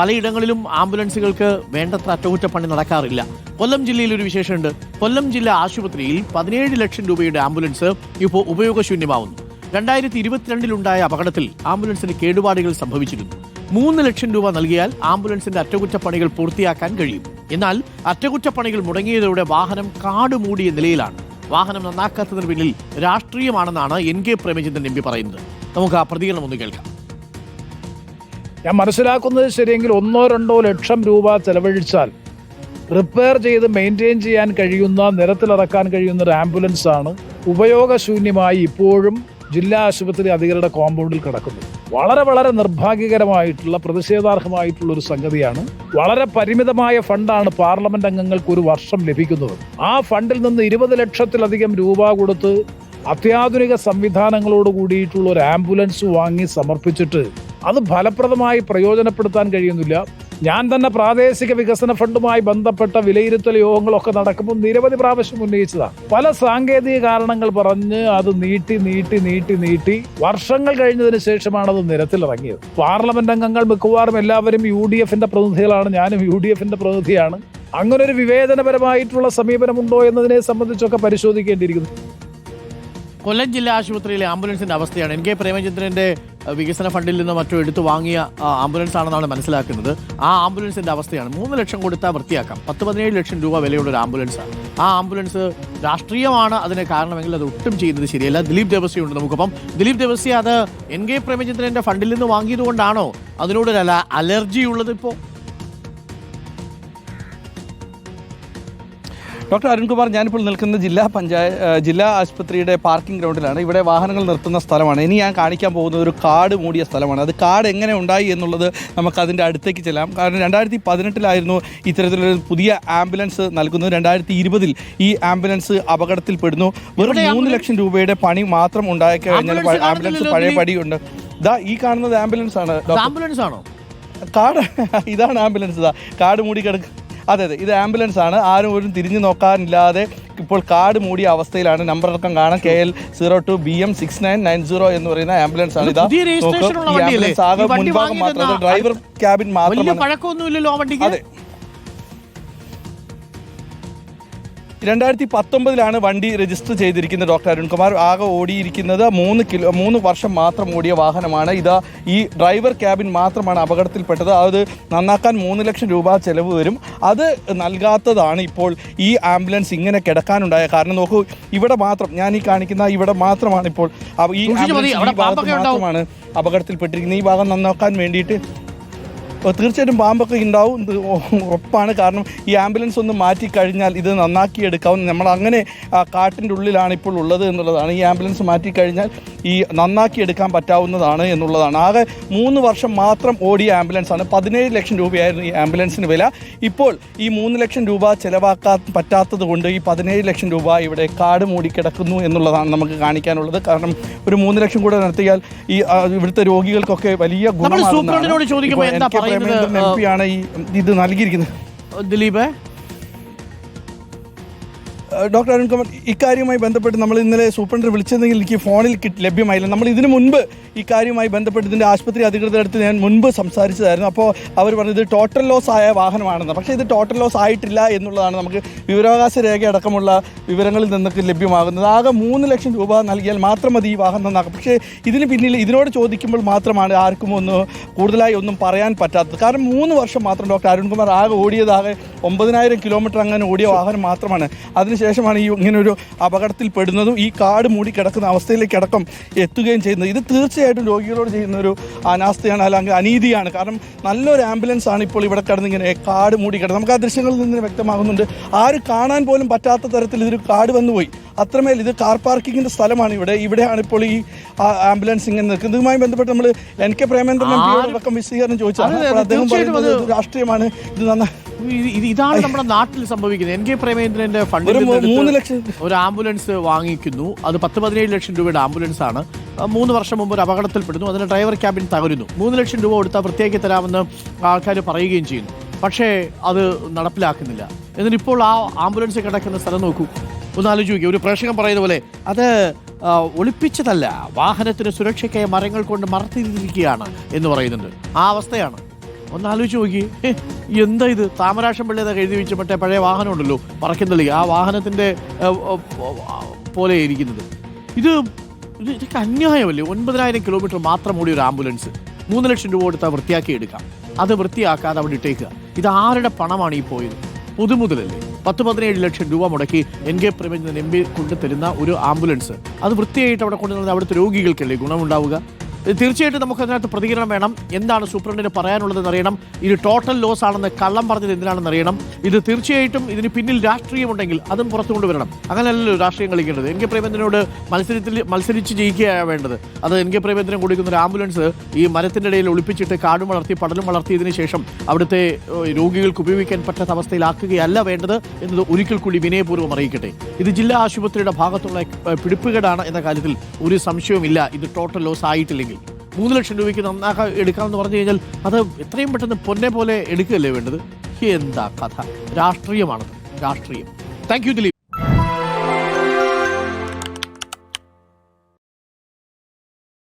പലയിടങ്ങളിലും ആംബുലൻസുകൾക്ക് വേണ്ടത്ര അറ്റകുറ്റപ്പണി നടക്കാറില്ല. കൊല്ലം ജില്ലയിൽ ഒരു വിശേഷമുണ്ട്. കൊല്ലം ജില്ലാ ആശുപത്രിയിൽ 17 ലക്ഷം രൂപയുടെ ആംബുലൻസ് ഇപ്പോൾ ഉപയോഗശൂന്യമാവുന്നു. 2022 അപകടത്തിൽ ആംബുലൻസിന് കേടുപാടുകൾ സംഭവിച്ചിരുന്നു. 3 ലക്ഷം രൂപ നൽകിയാൽ ആംബുലൻസിന്റെ അറ്റകുറ്റപ്പണികൾ പൂർത്തിയാക്കാൻ കഴിയും. എന്നാൽ അറ്റകുറ്റപ്പണികൾ മുടങ്ങിയതോടെ വാഹനം കാടുമൂടിയ നിലയിലാണ്. വാഹനം നന്നാക്കാത്തതിന് പിന്നിൽ രാഷ്ട്രീയമാണെന്നാണ് NK പ്രേമചന്ദ്രൻ MP പറയുന്നത്. നമുക്ക് ആ പ്രതികരണം ഒന്ന് കേൾക്കാം. ഞാൻ മനസ്സിലാക്കുന്നത് ശരിയെങ്കിൽ 1-2 ലക്ഷം രൂപ ചെലവഴിച്ചാൽ റിപ്പയർ ചെയ്ത് മെയിൻറ്റെയിൻ ചെയ്യാൻ കഴിയുന്ന, നിരത്തിലിറക്കാൻ കഴിയുന്ന ഒരു ആംബുലൻസാണ് ഉപയോഗശൂന്യമായി ഇപ്പോഴും ജില്ലാ ആശുപത്രി അധികൃതരുടെ കോമ്പൗണ്ടിൽ കിടക്കുന്നത്. വളരെ വളരെ നിർഭാഗ്യകരമായിട്ടുള്ള, പ്രതിഷേധാർഹമായിട്ടുള്ള ഒരു സംഗതിയാണ്. വളരെ പരിമിതമായ ഫണ്ടാണ് പാർലമെന്റ് അംഗങ്ങൾക്ക് ഒരു വർഷം ലഭിക്കുന്നത്. ആ ഫണ്ടിൽ നിന്ന് 20 ലക്ഷത്തിലധികം രൂപ കൊടുത്ത് അത്യാധുനിക സംവിധാനങ്ങളോട് കൂടിയിട്ടുള്ള ഒരു ആംബുലൻസ് വാങ്ങി സമർപ്പിച്ചിട്ട് അത് ഫലപ്രദമായി പ്രയോജനപ്പെടുത്താൻ കഴിയുന്നില്ല. ഞാൻ തന്നെ പ്രാദേശിക വികസന ഫണ്ടുമായി ബന്ധപ്പെട്ട വിലയിരുത്തൽ യോഗങ്ങളൊക്കെ നടക്കുമ്പോൾ നിരവധി പ്രാവശ്യം ഉന്നയിച്ചതാണ്. പല സാങ്കേതിക കാരണങ്ങൾ പറഞ്ഞ് അത് നീട്ടി വർഷങ്ങൾ കഴിഞ്ഞതിന് ശേഷമാണ് അത് നിരത്തിലിറങ്ങിയത്. പാർലമെന്റ് അംഗങ്ങൾ മിക്കവാറും എല്ലാവരും UDFന്റെ പ്രതിനിധികളാണ്. ഞാനും UDFന്റെ പ്രതിനിധിയാണ്. അങ്ങനെ ഒരു വിവേചനപരമായിട്ടുള്ള സമീപനമുണ്ടോ എന്നതിനെ സംബന്ധിച്ചൊക്കെ പരിശോധിക്കേണ്ടിയിരിക്കുന്നു. കൊല്ലം ജില്ലാ ആശുപത്രിയിലെ ആംബുലൻസിന്റെ അവസ്ഥയാണ്. NK പ്രേമചന്ദ്രന്റെ വികസന ഫണ്ടിൽ നിന്നോ മറ്റോ എടുത്തു വാങ്ങിയ ആംബുലൻസ് ആണെന്നാണ് മനസ്സിലാക്കുന്നത്. ആ ആംബുലൻസിന്റെ അവസ്ഥയാണ്. 3 ലക്ഷം കൊടുത്താൽ വൃത്തിയാക്കാം. 17 ലക്ഷം രൂപ വിലയുള്ള ഒരു ആംബുലൻസാണ്. ആ ആംബുലൻസ് രാഷ്ട്രീയമാണ് അതിന് കാരണമെങ്കിൽ അത് ഒട്ടും ചെയ്യുന്നത് ശരിയല്ല. ദിലീപ് ദേവസ്യ ഉണ്ട് നമുക്കൊപ്പം. ദിലീപ് ദേവസ്യ, അത് NK പ്രേമചന്ദ്രന്റെ ഫണ്ടിൽ നിന്ന് വാങ്ങിയത് കൊണ്ടാണോ അതിനോടൊരു അലർജി ഉള്ളത് ഇപ്പോൾ? ഡോക്ടർ അരുൺകുമാർ, ഞാനിപ്പോൾ നിൽക്കുന്ന ജില്ലാ ആശുപത്രിയുടെ പാർക്കിംഗ് ഗ്രൗണ്ടിലാണ്. ഇവിടെ വാഹനങ്ങൾ നിർത്തുന്ന സ്ഥലമാണ്. ഇനി ഞാൻ കാണിക്കാൻ പോകുന്നത് ഒരു കാട് മൂടിയ സ്ഥലമാണ്. അത് കാട് എങ്ങനെ ഉണ്ടായി എന്നുള്ളത് നമുക്കതിൻ്റെ അടുത്തേക്ക് ചെല്ലാം. കാരണം 2018 ഇത്തരത്തിലൊരു പുതിയ ആംബുലൻസ് നൽകുന്നത്. 2020 ഈ ആംബുലൻസ് അപകടത്തിൽപ്പെടുന്നു. വെറും 3 ലക്ഷം രൂപയുടെ പണി മാത്രം ഉണ്ടാക്കി കഴിഞ്ഞാൽ ആംബുലൻസ് പഴയ പടിയുണ്ട്. ഇതാ ഈ കാണുന്നത് ആംബുലൻസ് ആണ്. കാട് ഇതാണ് ആംബുലൻസ്. ഇതാ കാട് മൂടി കിടക്കുക. അതെ, ഇത് ആംബുലൻസ് ആണ്. ആരും ഒരു തിരിഞ്ഞു നോക്കാനില്ലാതെ ഇപ്പോൾ കാട് മൂടിയ അവസ്ഥയിലാണ്. നമ്പർ അടക്കം കാണാം. KL02 BM 6990 എന്ന് പറയുന്ന ആംബുലൻസ് ആണ്. ഇതാ ഈ ആംബുലൻസ് ആകെ മുൻഭാഗം മാത്രം, ഡ്രൈവർ ക്യാബിൻ മാത്രമാണ്. അതെ, 2019 വണ്ടി രജിസ്റ്റർ ചെയ്തിരിക്കുന്നത്. ഡോക്ടർ അരുൺകുമാർ, ആകെ ഓടിയിരിക്കുന്നത് 3 വർഷം മാത്രം ഓടിയ വാഹനമാണ്. ഇതാ ഈ ഡ്രൈവർ ക്യാബിൻ മാത്രമാണ് അപകടത്തിൽപ്പെട്ടത്. അത് നന്നാക്കാൻ 3 ലക്ഷം രൂപ ചെലവ് വരും. അത് നൽകാത്തതാണ് ഇപ്പോൾ ഈ ആംബുലൻസ് ഇങ്ങനെ കിടക്കാനുണ്ടായ കാരണം. നോക്കൂ, ഇവിടെ മാത്രം, ഞാൻ ഈ കാണിക്കുന്ന ഇവിടെ മാത്രമാണ് ഇപ്പോൾ ഈ ഭാഗത്ത് മാത്രമാണ് അപകടത്തിൽപ്പെട്ടിരിക്കുന്നത്. ഈ ഭാഗം നന്നാക്കാൻ വേണ്ടിയിട്ട് തീർച്ചയായിട്ടും പാമ്പൊക്കെ ഉണ്ടാവും, ഉറപ്പാണ്. കാരണം ഈ ആംബുലൻസ് ഒന്ന് മാറ്റിക്കഴിഞ്ഞാൽ ഇത് നന്നാക്കിയെടുക്കാവും. നമ്മൾ അങ്ങനെ കാട്ടിൻ്റെ ഉള്ളിലാണ് ഇപ്പോൾ ഉള്ളത് എന്നുള്ളതാണ്. ഈ ആംബുലൻസ് മാറ്റിക്കഴിഞ്ഞാൽ ഈ നന്നാക്കിയെടുക്കാൻ പറ്റാവുന്നതാണ് എന്നുള്ളതാണ്. ആകെ 3 വർഷം മാത്രം ഓടിയ ആംബുലൻസാണ്. 17 ലക്ഷം രൂപയായിരുന്നു ഈ ആംബുലൻസിന് വില. ഇപ്പോൾ ഈ 3 ലക്ഷം രൂപ ചിലവാക്കാൻ പറ്റാത്തത് കൊണ്ട് ഈ 17 ലക്ഷം രൂപ ഇവിടെ കാട് മൂടിക്കിടക്കുന്നു എന്നുള്ളതാണ് നമുക്ക് കാണിക്കാനുള്ളത്. കാരണം ഒരു 3 ലക്ഷം കൂടെ നടത്തിയാൽ ഈ ഇവിടുത്തെ രോഗികൾക്കൊക്കെ വലിയ ഗുണമാകുന്നതാണ്. MP ആണ് ഇത് നൽകിയിരിക്കുന്നത്. ദിലീപ്, ഡോക്ടർ അരുൺകുമാർ, ഇക്കാര്യവുമായി ബന്ധപ്പെട്ട് നമ്മൾ ഇന്നലെ സൂപ്രണ്ടർ വിളിച്ചതെങ്കിൽ എനിക്ക് ഫോണിൽ ലഭ്യമായില്ല. നമ്മൾ ഇതിനു മുൻപ് ഈ കാര്യവുമായി ബന്ധപ്പെട്ട് ഇതിൻ്റെ ആശുപത്രി അധികൃതരുടെ അടുത്ത് ഞാൻ മുൻപ് സംസാരിച്ചതായിരുന്നു. അപ്പോൾ അവർ പറഞ്ഞത് ടോട്ടൽ ലോസ് ആയ വാഹനമാണെന്ന്. പക്ഷേ ഇത് ടോട്ടൽ ലോസ് ആയിട്ടില്ല എന്നുള്ളതാണ് നമുക്ക് വിവരാവകാശ രേഖ അടക്കമുള്ള വിവരങ്ങളിൽ നിന്നൊക്കെ ലഭ്യമാകുന്നത്. ആകെ 3 ലക്ഷം രൂപ നൽകിയാൽ മാത്രം മതി ഈ വാഹനം നന്നാക്കാം. പക്ഷേ ഇതിന് പിന്നിൽ ഇതിനോട് ചോദിക്കുമ്പോൾ മാത്രമാണ് ആർക്കും കൂടുതലായി ഒന്നും പറയാൻ പറ്റാത്തത്. കാരണം 3 വർഷം മാത്രം ഡോക്ടർ അരുൺകുമാർ ആകെ ഓടിയത് 9000 കിലോമീറ്റർ അങ്ങനെ ഓടിയ വാഹനം മാത്രമാണ്. അതിനുശേഷമാണ് ഈ ഇങ്ങനൊരു അപകടത്തിൽ പെടുന്നതും ഈ കാട് മൂടി കിടക്കുന്ന അവസ്ഥയിലേക്ക് അടക്കം എത്തുകയും ചെയ്യുന്നത്. ഇത് തീർച്ചയായിട്ടും രോഗികളോട് ചെയ്യുന്ന ഒരു അനാസ്ഥയാണ്, അല്ലെങ്കിൽ അനീതിയാണ്. കാരണം നല്ലൊരു ആംബുലൻസ് ആണ് ഇപ്പോൾ ഇവിടെ കിടന്നിങ്ങനെ കാട് മൂടി കിടന്നത്. നമുക്ക് ആ ദൃശ്യങ്ങളിൽ നിന്ന് വ്യക്തമാകുന്നുണ്ട്. ആരും കാണാൻ പോലും പറ്റാത്ത തരത്തിൽ ഇതൊരു കാട് വന്നുപോയി. അത്രമേൽ ഇത് കാർ പാർക്കിങ്ങിൻ്റെ സ്ഥലമാണ്. ഇവിടെയാണ് ഇപ്പോൾ ഈ ആംബുലൻസ് ഇങ്ങനെ നിൽക്കുന്നത്. ഇതുമായി ബന്ധപ്പെട്ട് നമ്മൾ NK പ്രേമചന്ദ്രൻ MPയോടക്കം വിശദീകരണം ചോദിച്ചാൽ അദ്ദേഹം പറയുന്നത് രാഷ്ട്രീയമാണ്. ഇതാണ് നമ്മുടെ നാട്ടിൽ സംഭവിക്കുന്നത്. NK പ്രേമചന്ദ്രന്റെ ഫണ്ടിൽ 3 ലക്ഷം ഒരു ആംബുലൻസ് വാങ്ങിക്കുന്നു. അത് 17 ലക്ഷം രൂപയുടെ ആംബുലൻസ് ആണ്. 3 വർഷം മുമ്പ് ഒരു അപകടത്തിൽപ്പെടുന്നു. അതിന് ഡ്രൈവർ ക്യാബിൻ തകരുന്നു. 3 ലക്ഷം രൂപ കൊടുത്താൽ വൃത്തിയാക്കി തരാമെന്ന് ആൾക്കാർ പറയുകയും ചെയ്യുന്നു. പക്ഷേ അത് നടപ്പിലാക്കുന്നില്ല. എന്നിട്ടിപ്പോൾ ആ ആംബുലൻസ് കിടക്കുന്ന സ്ഥലം നോക്കൂ, ഒന്ന് ആലോചിക്കുക. ഒരു പ്രേക്ഷകൻ പറയുന്ന പോലെ അത് ഒളിപ്പിച്ചതല്ല, വാഹനത്തിന് സുരക്ഷയ്ക്കായി മരങ്ങൾ കൊണ്ട് മറത്തിരിക്കുകയാണ് എന്ന് പറയുന്നുണ്ട്. ആ അവസ്ഥയാണ്. ഒന്ന് ആലോചിച്ച് നോക്കി, എന്താ ഇത്? താമരാക്ഷം പിള്ളേതൊക്കെ എഴുതി വെച്ച് മറ്റേ പഴയ വാഹനം ഉണ്ടല്ലോ, പറക്കുന്നളി, ആ വാഹനത്തിൻ്റെ പോലെ ഇരിക്കുന്നത്. ഇതൊക്കെ അന്യായമല്ലേ? 9,000 കിലോമീറ്റർ മാത്രം ഓടിയ ഒരു ആംബുലൻസ് 3 ലക്ഷം രൂപ കൊടുത്താൽ വൃത്തിയാക്കി എടുക്കാം. അത് വൃത്തിയാക്കാതെ അവിടെ ഇട്ടേക്കുക. ഇത് ആരുടെ പണമാണ് ഈ പോയത്? പൊതുമുതലല്ലേ? 10-17 ലക്ഷം രൂപ മുടക്കി NK പ്രേമചന്ദ്രൻ MP കൊണ്ടുതരുന്ന ഒരു ആംബുലൻസ് അത് വൃത്തിയായിട്ട് അവിടെ കൊണ്ടുവന്നത് അവിടുത്തെ രോഗികൾക്കല്ലേ ഗുണമുണ്ടാവുക? തീർച്ചയായിട്ടും നമുക്ക് അതിനകത്ത് പ്രതികരണം വേണം. എന്താണ് സൂപ്രണ്ടിന് പറയാനുള്ളതെന്ന് അറിയണം. ഇത് ടോട്ടൽ ലോസ് ആണെന്ന് കള്ളം പറഞ്ഞത് എന്തിനാണെന്ന് അറിയണം. ഇത് തീർച്ചയായിട്ടും ഇതിന് പിന്നിൽ രാഷ്ട്രീയമുണ്ടെങ്കിൽ അതും പുറത്തു കൊണ്ടുവരണം. അങ്ങനെയല്ലല്ലോ രാഷ്ട്രീയം കളിക്കേണ്ടത്. NK പ്രേമചന്ദ്രനോട് മത്സരിച്ച് ജയിക്കുകയാണ് വേണ്ടത്. അത് NK പ്രേമചന്ദ്രൻ കൊടുക്കുന്ന ഒരു ആംബുലൻസ് ഈ മരത്തിൻ്റെ ഇടയിൽ ഒളിപ്പിച്ചിട്ട് കാടും വളർത്തി പടലും വളർത്തിയതിനു ശേഷം അവിടുത്തെ രോഗികൾക്ക് ഉപയോഗിക്കാൻ പറ്റാത്ത അവസ്ഥയിലാക്കുകയല്ല വേണ്ടത് എന്നത് ഒരിക്കൽ കൂടി വിനയപൂർവ്വം അറിയിക്കട്ടെ. ഇത് ജില്ലാ ആശുപത്രിയുടെ ഭാഗത്തുള്ള പിടിപ്പുകേടാണ് എന്ന കാര്യത്തിൽ ഒരു സംശയവുമില്ല. ഇത് ടോട്ടൽ ലോസ് ആയിട്ടില്ലെങ്കിൽ 3 ലക്ഷം രൂപയ്ക്ക് എടുക്കാമെന്ന് പറഞ്ഞു കഴിഞ്ഞാൽ അത് എത്രയും പെട്ടെന്ന് പൊന്നെ പോലെ എടുക്കുകയല്ലേ വേണ്ടത്? എന്താ കഥ? രാഷ്ട്രീയമാണത്, രാഷ്ട്രീയം. Thank you Dileep.